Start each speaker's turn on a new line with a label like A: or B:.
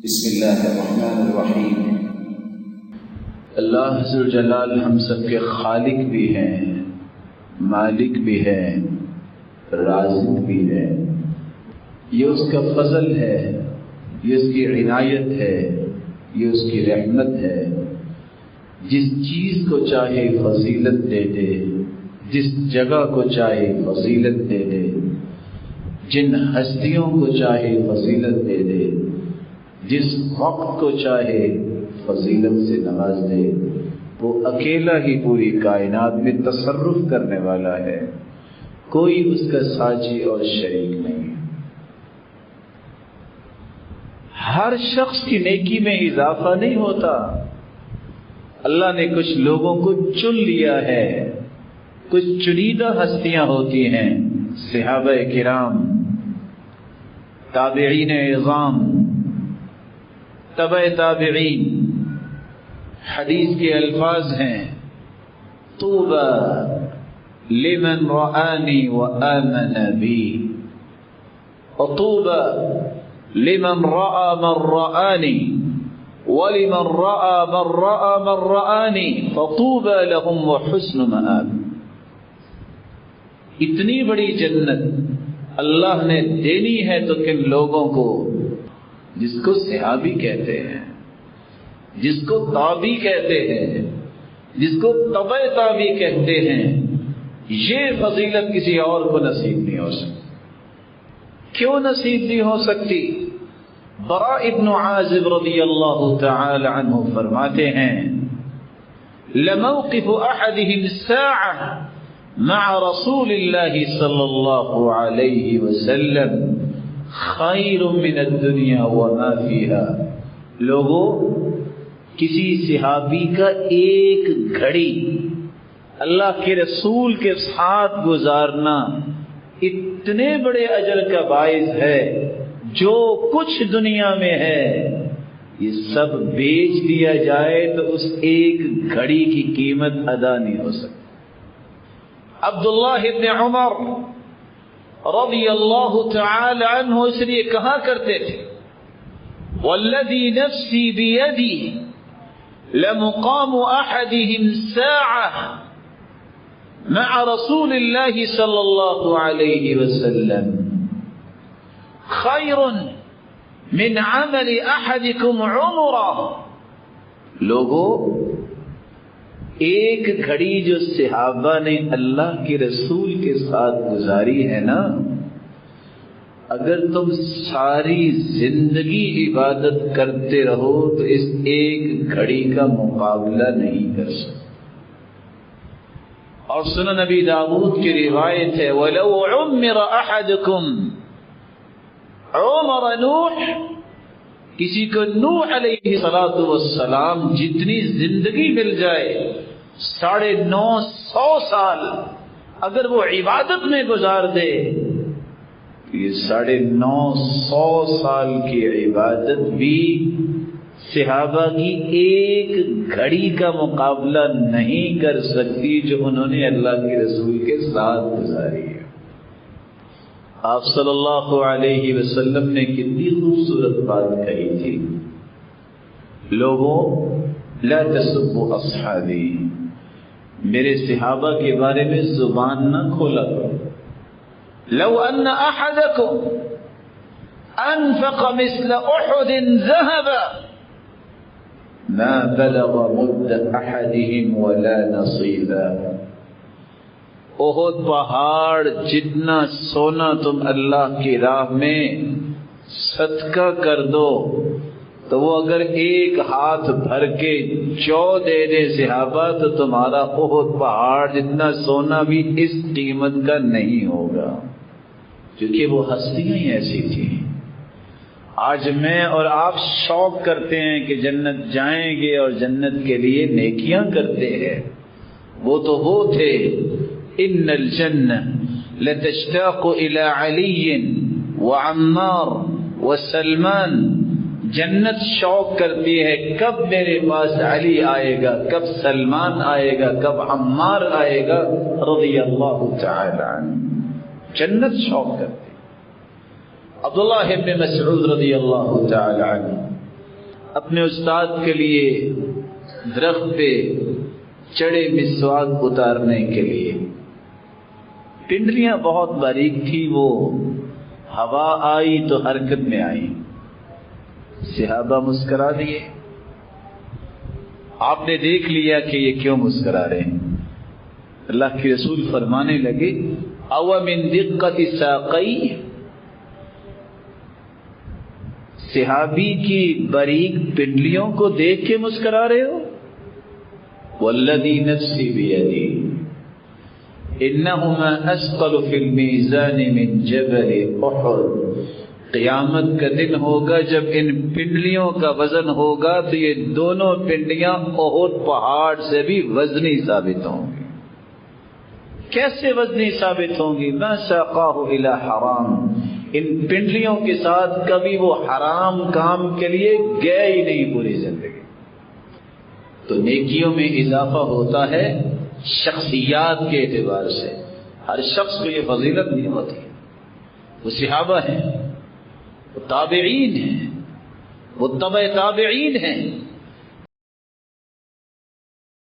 A: بسم اللہ الرحمن الرحیم۔ اللہ ذو الجلال ہم سب کے خالق بھی ہیں، مالک بھی ہیں، رازق بھی ہے۔ یہ اس کا فضل ہے، یہ اس کی عنایت ہے، یہ اس کی رحمت ہے۔ جس چیز کو چاہے فضیلت دے دے، جس جگہ کو چاہے فضیلت دے دے، جن ہستیوں کو چاہے فضیلت دے دے، جس وقت کو چاہے فضیلت سے نواز دے۔ وہ اکیلا ہی پوری کائنات میں تصرف کرنے والا ہے، کوئی اس کا ساجی اور شریک نہیں۔ ہر شخص کی نیکی میں اضافہ نہیں ہوتا۔ اللہ نے کچھ لوگوں کو چن لیا ہے، کچھ چنیدہ ہستیاں ہوتی ہیں، صحابہ کرام، تابعین اعظام، تبع تابعین۔ حدیث کے الفاظ ہیں، طوبى لمن رآنی وآمن بی، وطوبى لمن رأى من رآنی، ولمن رأى من رأى من رآنی، فطوبى لهم وحسن مآب۔ اتنی بڑی جنت اللہ نے دینی ہے تو کن لوگوں کو، جس کو صحابی کہتے ہیں، جس کو تابعی کہتے ہیں، جس کو تبع تابعی کہتے ہیں۔ یہ فضیلت کسی اور کو نصیب نہیں ہو سکتی۔ کیوں نصیب نہیں ہو سکتی؟ براء ابن عازب رضی اللہ تعالی عنہ فرماتے ہیں، لموقف احدهم الساعة مع رسول اللہ صلی اللہ علیہ وسلم خیر من الدنیا وما فیها۔ لوگوں، کسی صحابی کا ایک گھڑی اللہ کے رسول کے ساتھ گزارنا اتنے بڑے اجر کا باعث ہے، جو کچھ دنیا میں ہے یہ سب بیچ دیا جائے تو اس ایک گھڑی کی قیمت ادا نہیں ہو سکتی۔ عبداللہ ابن عمر رضی اللہ تعالی عنہ اس لیے کہا کرتے تھے، والذی نفسی بیدی لمقام احدهم ساعة مع رسول اللہ صلی اللہ علیہ وسلم خیر من عمل احدکم عمرا۔ لوگوں، ایک گھڑی جو صحابہ نے اللہ کے رسول کے ساتھ گزاری ہے نا، اگر تم ساری زندگی عبادت کرتے رہو تو اس ایک گھڑی کا مقابلہ نہیں کر سکتے۔ اور سنن نبی داؤد کی روایت ہے، وَلَوْ عُمِّرَ أَحَدُكُمْ عُمَرَ نوح، کسی کو نوح علیہ السلام جتنی زندگی مل جائے، 950 سال اگر وہ عبادت میں گزار دے، یہ 950 سال کی عبادت بھی صحابہ کی ایک گھڑی کا مقابلہ نہیں کر سکتی جو انہوں نے اللہ کے رسول کے ساتھ گزاری ہے۔ آپ صلی اللہ علیہ وسلم نے کتنی خوبصورت بات کہی تھی، لوگوں لا تسبوا اصحابی، میرے صحابہ کے بارے میں زبان نہ کھولا کرو۔ لو ان احدکم انفق مثل احد ذهبا ما بلغ مد احدهم ولا نصيبا۔ احد پہاڑ جتنا سونا تم اللہ کی راہ میں صدقہ کر دو تو وہ اگر ایک ہاتھ بھر کے جو دے دے صحابہ تو تمہارا احد پہاڑ جتنا سونا بھی اس قیمت کا نہیں ہوگا، کیونکہ وہ ہستیاں ہی ایسی تھیں۔ آج میں اور آپ شوق کرتے ہیں کہ جنت جائیں گے اور جنت کے لیے نیکیاں کرتے ہیں، وہ تو وہ تھے، ان الجنہ لتشتاق الى علی وعمار وسلمان، جنت شوق کرتی ہے کب میرے پاس علی آئے گا، کب سلمان آئے گا، کب عمار آئے گا رضی اللہ تعالی عنہ۔ جنت شوق کرتی۔ عبداللہ ابن مسعود رضی اللہ تعالی عنہ اپنے استاد کے لیے درخت پہ چڑھے مسواک اتارنے کے لیے. پنڈلیاں بہت باریک تھی، وہ ہوا آئی تو حرکت میں آئی. صحابہ مسکرا دیے. آپ نے دیکھ لیا کہ یہ کیوں مسکرا رہے ہیں. اللہ کے رسول فرمانے لگے او من دقت ساقی، صحابی کی باریک پنڈلیوں کو دیکھ کے مسکرا رہے ہو؟ والذی نفسی بیدی انہما اثقل فی المیزان من جبل احد. قیامت کا دن ہوگا جب ان پنڈلیوں کا وزن ہوگا تو یہ دونوں پنڈلیاں احد پہاڑ سے بھی وزنی ثابت ہوں گی. کیسے وزنی ثابت ہوں گی؟ ما ساقاہ الی حرام، ان پنڈلیوں کے ساتھ کبھی وہ حرام کام کے لیے گئے ہی نہیں پوری زندگی. تو نیکیوں میں اضافہ ہوتا ہے شخصیات کے اعتبار سے. ہر شخص کو یہ فضیلت نہیں ہوتی. وہ صحابہ ہیں، وہ تابعین ہیں، وہ تبع تابعین ہیں.